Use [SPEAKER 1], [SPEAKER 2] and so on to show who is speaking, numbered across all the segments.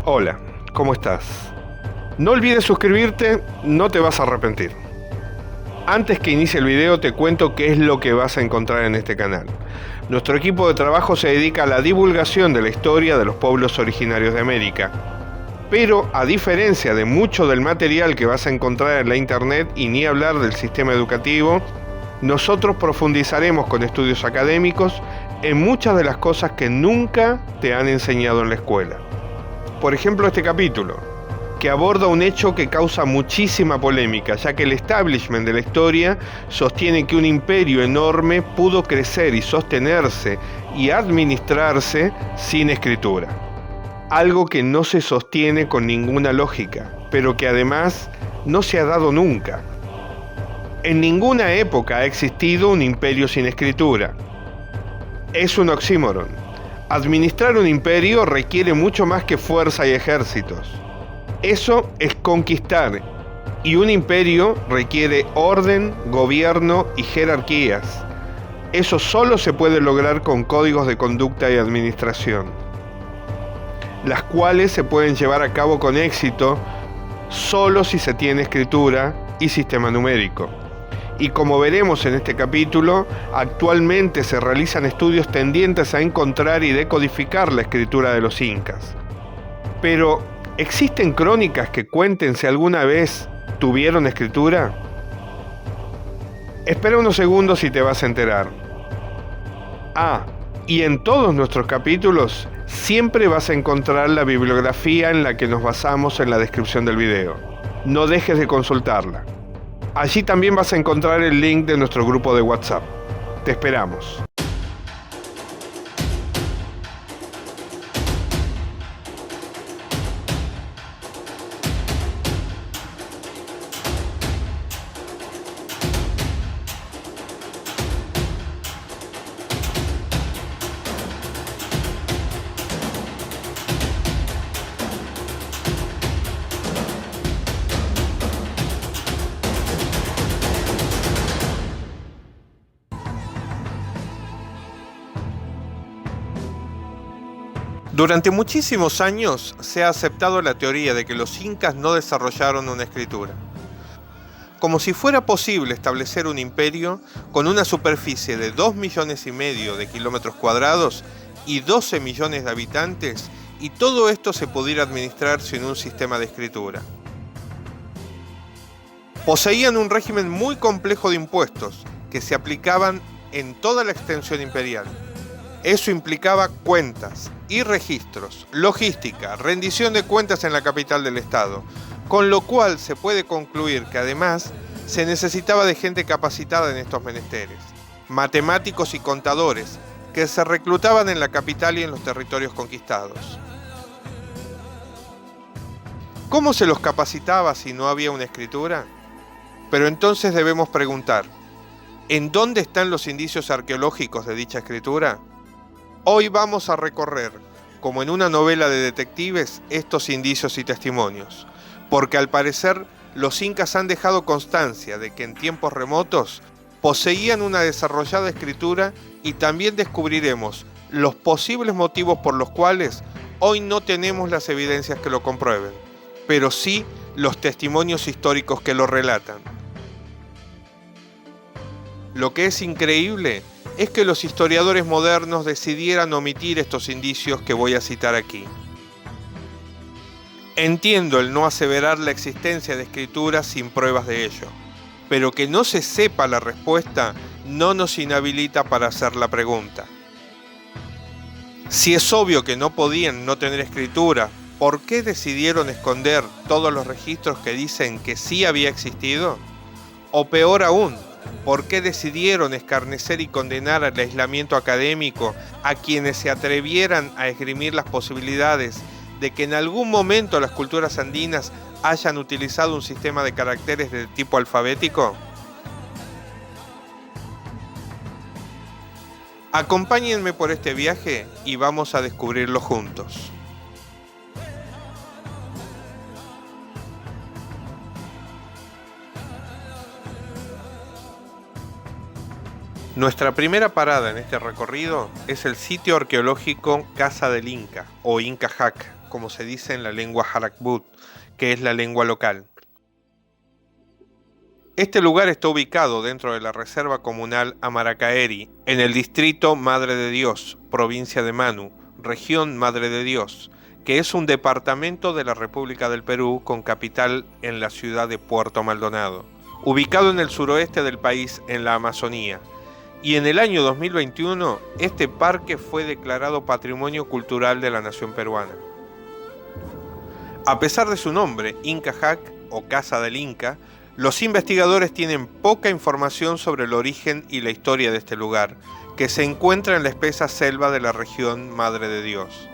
[SPEAKER 1] Hola, ¿cómo estás? No olvides suscribirte, no te vas a arrepentir. Antes que inicie el video te cuento qué es lo que vas a encontrar en este canal. Nuestro equipo de trabajo se dedica a la divulgación de la historia de los pueblos originarios de América. Pero a diferencia de mucho del material que vas a encontrar en la internet y ni hablar del sistema educativo, nosotros profundizaremos con estudios académicos en muchas de las cosas que nunca te han enseñado en la escuela. Por ejemplo, este capítulo, que aborda un hecho que causa muchísima polémica, ya que el establishment de la historia sostiene que un imperio enorme pudo crecer y sostenerse y administrarse sin escritura. Algo que no se sostiene con ninguna lógica, pero que además no se ha dado nunca. En ninguna época ha existido un imperio sin escritura. Es un oxímoron. Administrar un imperio requiere mucho más que fuerza y ejércitos. Eso es conquistar, y un imperio requiere orden, gobierno y jerarquías. Eso solo se puede lograr con códigos de conducta y administración, las cuales se pueden llevar a cabo con éxito solo si se tiene escritura y sistema numérico. Y como veremos en este capítulo, actualmente se realizan estudios tendientes a encontrar y decodificar la escritura de los incas. Pero, ¿existen crónicas que cuenten si alguna vez tuvieron escritura? Espera unos segundos y te vas a enterar. Y en todos nuestros capítulos siempre vas a encontrar la bibliografía en la que nos basamos en la descripción del video. No dejes de consultarla. Allí también vas a encontrar el link de nuestro grupo de WhatsApp. Te esperamos. Durante muchísimos años se ha aceptado la teoría de que los incas no desarrollaron una escritura. Como si fuera posible establecer un imperio con una superficie de 2,5 millones de kilómetros cuadrados y 12 millones de habitantes, y todo esto se pudiera administrar sin un sistema de escritura. Poseían un régimen muy complejo de impuestos que se aplicaban en toda la extensión imperial. Eso implicaba cuentas y registros, logística, rendición de cuentas en la capital del estado, con lo cual se puede concluir que además se necesitaba de gente capacitada en estos menesteres, matemáticos y contadores, que se reclutaban en la capital y en los territorios conquistados. ¿Cómo se los capacitaba si no había una escritura? Pero entonces debemos preguntar, ¿en dónde están los indicios arqueológicos de dicha escritura? Hoy vamos a recorrer, como en una novela de detectives, estos indicios y testimonios, porque al parecer los incas han dejado constancia de que en tiempos remotos poseían una desarrollada escritura, y también descubriremos los posibles motivos por los cuales hoy no tenemos las evidencias que lo comprueben, pero sí los testimonios históricos que lo relatan. Lo que es increíble es que los historiadores modernos decidieran omitir estos indicios que voy a citar aquí. Entiendo el no aseverar la existencia de escrituras sin pruebas de ello, pero que no se sepa la respuesta no nos inhabilita para hacer la pregunta. Si es obvio que no podían no tener escritura, ¿por qué decidieron esconder todos los registros que dicen que sí había existido? O peor aún, ¿por qué decidieron escarnecer y condenar al aislamiento académico a quienes se atrevieran a esgrimir las posibilidades de que en algún momento las culturas andinas hayan utilizado un sistema de caracteres de tipo alfabético? Acompáñenme por este viaje y vamos a descubrirlo juntos. Nuestra primera parada en este recorrido es el sitio arqueológico Casa del Inca o Inca Jaca, como se dice en la lengua Harakbut, que es la lengua local. Este lugar está ubicado dentro de la Reserva Comunal Amaracaeri, en el distrito Madre de Dios, provincia de Manu, región Madre de Dios, que es un departamento de la República del Perú con capital en la ciudad de Puerto Maldonado, ubicado en el suroeste del país, en la Amazonía. Y en el año 2021, este parque fue declarado Patrimonio Cultural de la Nación Peruana. A pesar de su nombre, Inca Hac o Casa del Inca, los investigadores tienen poca información sobre el origen y la historia de este lugar, que se encuentra en la espesa selva de la región Madre de Dios.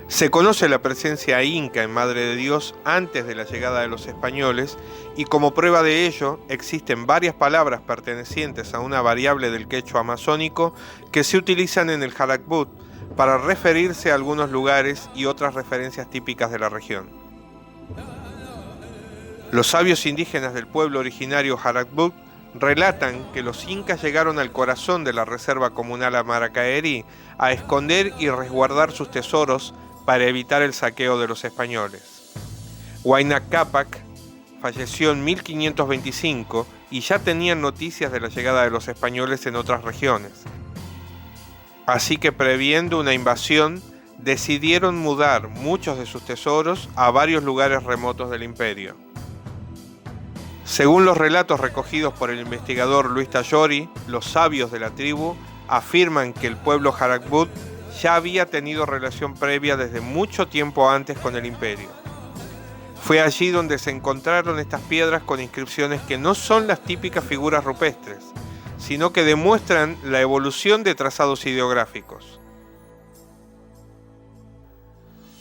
[SPEAKER 1] Se conoce la presencia inca en Madre de Dios antes de la llegada de los españoles, y como prueba de ello existen varias palabras pertenecientes a una variable del quechua amazónico que se utilizan en el Harakbut para referirse a algunos lugares y otras referencias típicas de la región. Los sabios indígenas del pueblo originario Harakbut relatan que los incas llegaron al corazón de la Reserva Comunal Amaracaeri a esconder y resguardar sus tesoros para evitar el saqueo de los españoles. Huayna Cápac falleció en 1525 y ya tenían noticias de la llegada de los españoles en otras regiones. Así que, previendo una invasión, decidieron mudar muchos de sus tesoros a varios lugares remotos del imperio. Según los relatos recogidos por el investigador Luis Tallori, los sabios de la tribu afirman que el pueblo Harakbut ya había tenido relación previa desde mucho tiempo antes con el imperio. Fue allí donde se encontraron estas piedras con inscripciones que no son las típicas figuras rupestres, sino que demuestran la evolución de trazados ideográficos.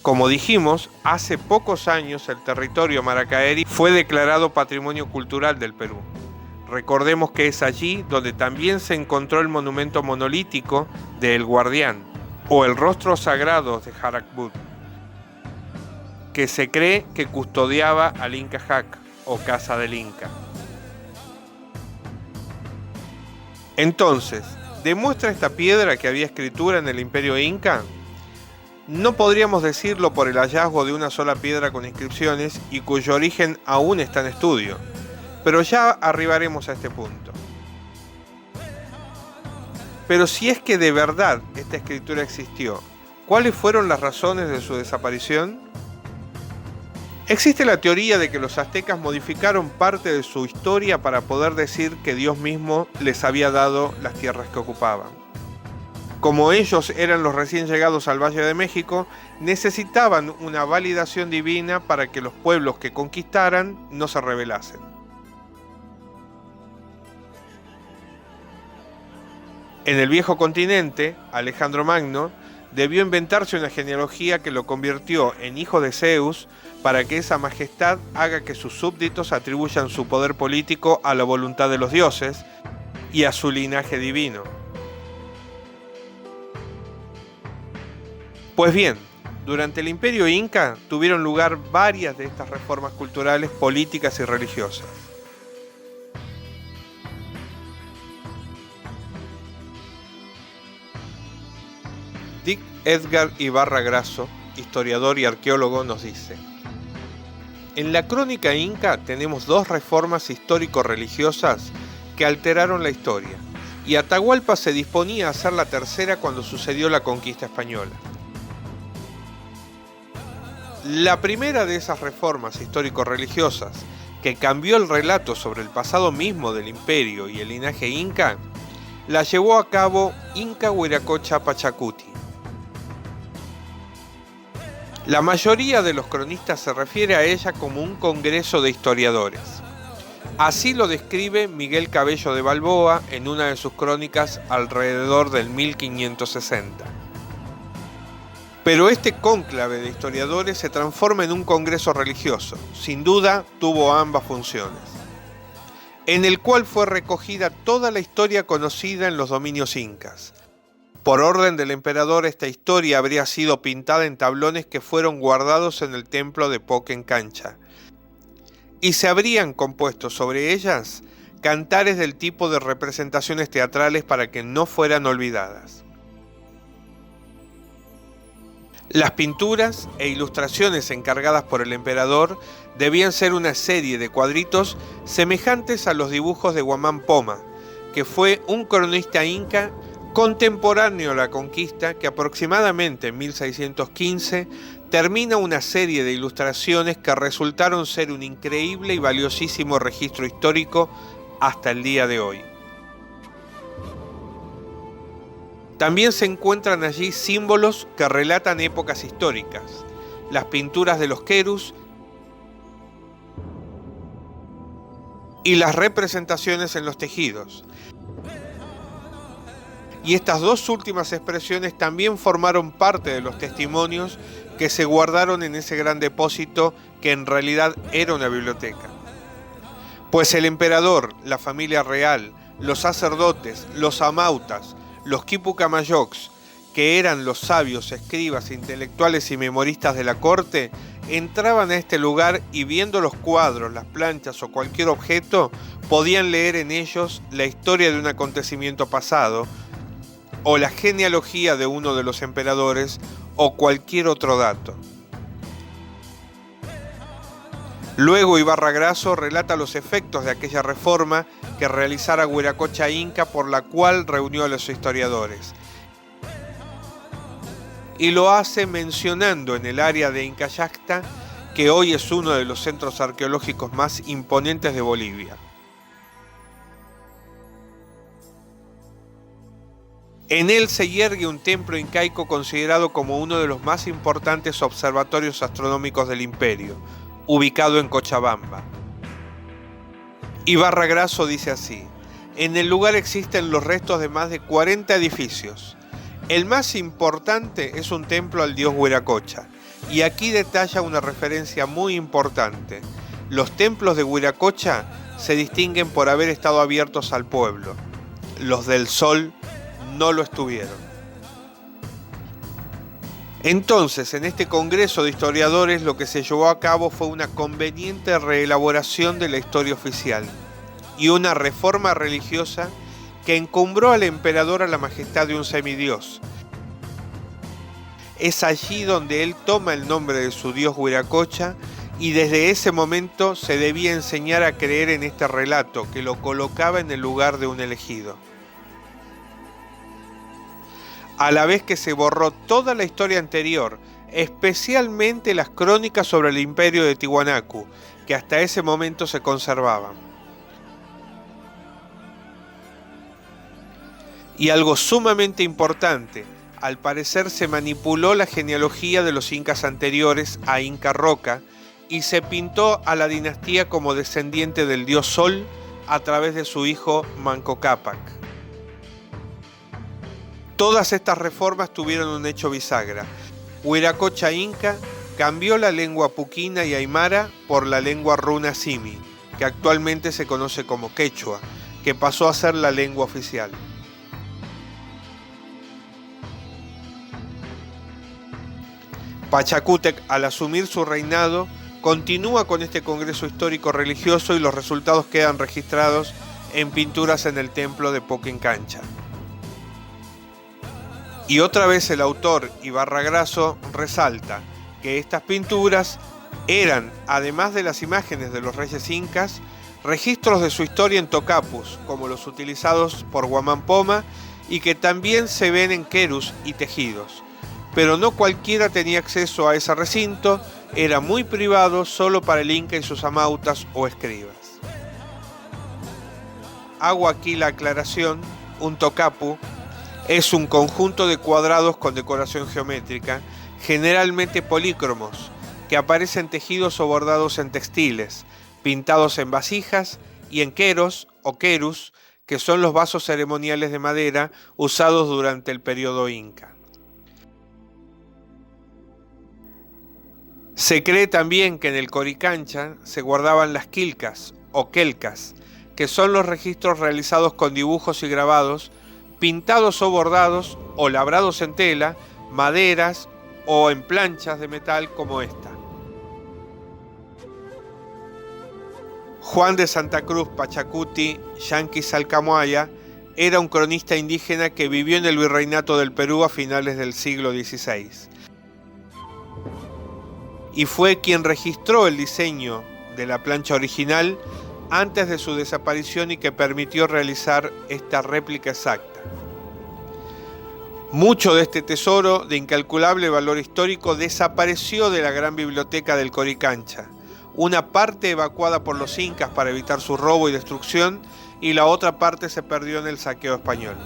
[SPEAKER 1] Como dijimos, hace pocos años el territorio Amaracaeri fue declarado Patrimonio Cultural del Perú. Recordemos que es allí donde también se encontró el monumento monolítico de El Guardián, o el rostro sagrado de Harakbut, que se cree que custodiaba al Inca Hac, o Casa del Inca. Entonces, ¿demuestra esta piedra que había escritura en el Imperio Inca? No podríamos decirlo por el hallazgo de una sola piedra con inscripciones y cuyo origen aún está en estudio, pero ya arribaremos a este punto. Pero si es que de verdad esta escritura existió, ¿cuáles fueron las razones de su desaparición? Existe la teoría de que los aztecas modificaron parte de su historia para poder decir que Dios mismo les había dado las tierras que ocupaban. Como ellos eran los recién llegados al Valle de México, necesitaban una validación divina para que los pueblos que conquistaran no se rebelasen. En el viejo continente, Alejandro Magno debió inventarse una genealogía que lo convirtió en hijo de Zeus para que esa majestad haga que sus súbditos atribuyan su poder político a la voluntad de los dioses y a su linaje divino. Pues bien, durante el Imperio Inca tuvieron lugar varias de estas reformas culturales, políticas y religiosas. Dick Edgar Ibarra Grasso, historiador y arqueólogo, nos dice: en la crónica inca tenemos dos reformas histórico-religiosas que alteraron la historia, y Atahualpa se disponía a hacer la tercera cuando sucedió la conquista española. La primera de esas reformas histórico-religiosas, que cambió el relato sobre el pasado mismo del imperio y el linaje inca, la llevó a cabo Inca Huiracocha Pachacuti. La mayoría de los cronistas se refiere a ella como un congreso de historiadores. Así lo describe Miguel Cabello de Balboa en una de sus crónicas alrededor del 1560. Pero este cónclave de historiadores se transforma en un congreso religioso. Sin duda, tuvo ambas funciones, en el cual fue recogida toda la historia conocida en los dominios incas. Por orden del emperador, esta historia habría sido pintada en tablones que fueron guardados en el templo de Poquen Cancha, y se habrían compuesto sobre ellas cantares del tipo de representaciones teatrales para que no fueran olvidadas. Las pinturas e ilustraciones encargadas por el emperador debían ser una serie de cuadritos semejantes a los dibujos de Guamán Poma, que fue un cronista inca contemporáneo a la conquista que aproximadamente en 1615 termina una serie de ilustraciones que resultaron ser un increíble y valiosísimo registro histórico hasta el día de hoy. También se encuentran allí símbolos que relatan épocas históricas, las pinturas de los querus y las representaciones en los tejidos. Y estas dos últimas expresiones también formaron parte de los testimonios que se guardaron en ese gran depósito que en realidad era una biblioteca. Pues el emperador, la familia real, los sacerdotes, los amautas, los Quipucamayocs, que eran los sabios, escribas, intelectuales y memoristas de la corte, entraban a este lugar y viendo los cuadros, las planchas o cualquier objeto, podían leer en ellos la historia de un acontecimiento pasado, o la genealogía de uno de los emperadores, o cualquier otro dato. Luego Ibarra Grasso relata los efectos de aquella reforma que realizara Wiracocha Inca, por la cual reunió a los historiadores. Y lo hace mencionando en el área de Incayacta, que hoy es uno de los centros arqueológicos más imponentes de Bolivia. En él se yergue un templo incaico considerado como uno de los más importantes observatorios astronómicos del imperio, ubicado en Cochabamba. Ibarra Grasso dice así: en el lugar existen los restos de más de 40 edificios. El más importante es un templo al dios Wiracocha, y aquí detalla una referencia muy importante. Los templos de Wiracocha se distinguen por haber estado abiertos al pueblo. Los del Sol no lo estuvieron. Entonces, en este congreso de historiadores lo que se llevó a cabo fue una conveniente reelaboración de la historia oficial y una reforma religiosa que encumbró al emperador a la majestad de un semidios. Es allí donde él toma el nombre de su dios Wiracocha, y desde ese momento se debía enseñar a creer en este relato que lo colocaba en el lugar de un elegido. A la vez que se borró toda la historia anterior, especialmente las crónicas sobre el imperio de Tiwanaku, que hasta ese momento se conservaban. Y algo sumamente importante, al parecer se manipuló la genealogía de los incas anteriores a Inca Roca y se pintó a la dinastía como descendiente del dios Sol a través de su hijo Manco Cápac. Todas estas reformas tuvieron un hecho bisagra. Wiracocha Inca cambió la lengua puquina y aymara por la lengua runa simi, que actualmente se conoce como quechua, que pasó a ser la lengua oficial. Pachacútec, al asumir su reinado, continúa con este congreso histórico religioso y los resultados quedan registrados en pinturas en el templo de Poquencancha. Y otra vez el autor Ibarra Grasso resalta que estas pinturas eran, además de las imágenes de los reyes incas, registros de su historia en tocapus, como los utilizados por Guamán Poma, y que también se ven en querus y tejidos. Pero no cualquiera tenía acceso a ese recinto, era muy privado solo para el inca y sus amautas o escribas. Hago aquí la aclaración: un tocapu es un conjunto de cuadrados con decoración geométrica, generalmente polícromos, que aparecen tejidos o bordados en textiles, pintados en vasijas y en queros o querus, que son los vasos ceremoniales de madera usados durante el periodo inca. Se cree también que en el Coricancha se guardaban las quilcas o quelcas, que son los registros realizados con dibujos y grabados, pintados o bordados o labrados en tela, maderas o en planchas de metal como esta. Juan de Santa Cruz Pachacuti Yanqui Salcamoaya era un cronista indígena que vivió en el virreinato del Perú a finales del siglo XVI. y fue quien registró el diseño de la plancha original antes de su desaparición y que permitió realizar esta réplica exacta. Mucho de este tesoro de incalculable valor histórico desapareció de la gran biblioteca del Coricancha, una parte evacuada por los incas para evitar su robo y destrucción, y la otra parte se perdió en el saqueo español.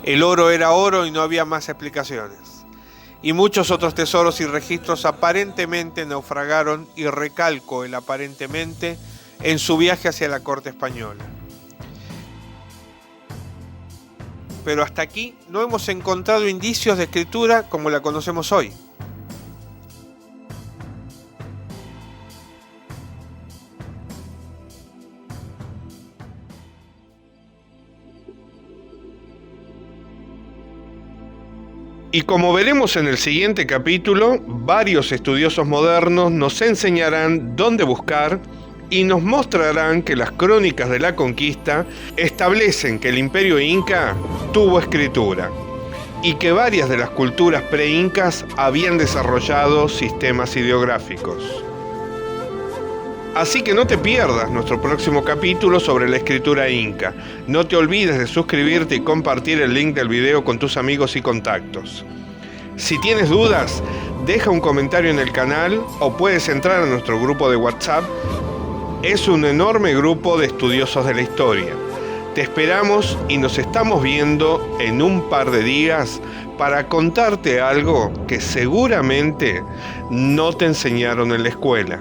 [SPEAKER 1] El oro era oro y no había más explicaciones. Y muchos otros tesoros y registros aparentemente naufragaron, y recalco el aparentemente, en su viaje hacia la corte española. Pero hasta aquí no hemos encontrado indicios de escritura como la conocemos hoy. Y como veremos en el siguiente capítulo, varios estudiosos modernos nos enseñarán dónde buscar y nos mostrarán que las crónicas de la conquista establecen que el imperio inca tuvo escritura y que varias de las culturas pre-incas habían desarrollado sistemas ideográficos. Así que no te pierdas nuestro próximo capítulo sobre la escritura inca. No te olvides de suscribirte y compartir el link del video con tus amigos y contactos. Si tienes dudas, deja un comentario en el canal o puedes entrar a nuestro grupo de WhatsApp. Es un enorme grupo de estudiosos de la historia. Te esperamos y nos estamos viendo en un par de días para contarte algo que seguramente no te enseñaron en la escuela.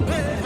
[SPEAKER 2] Hey!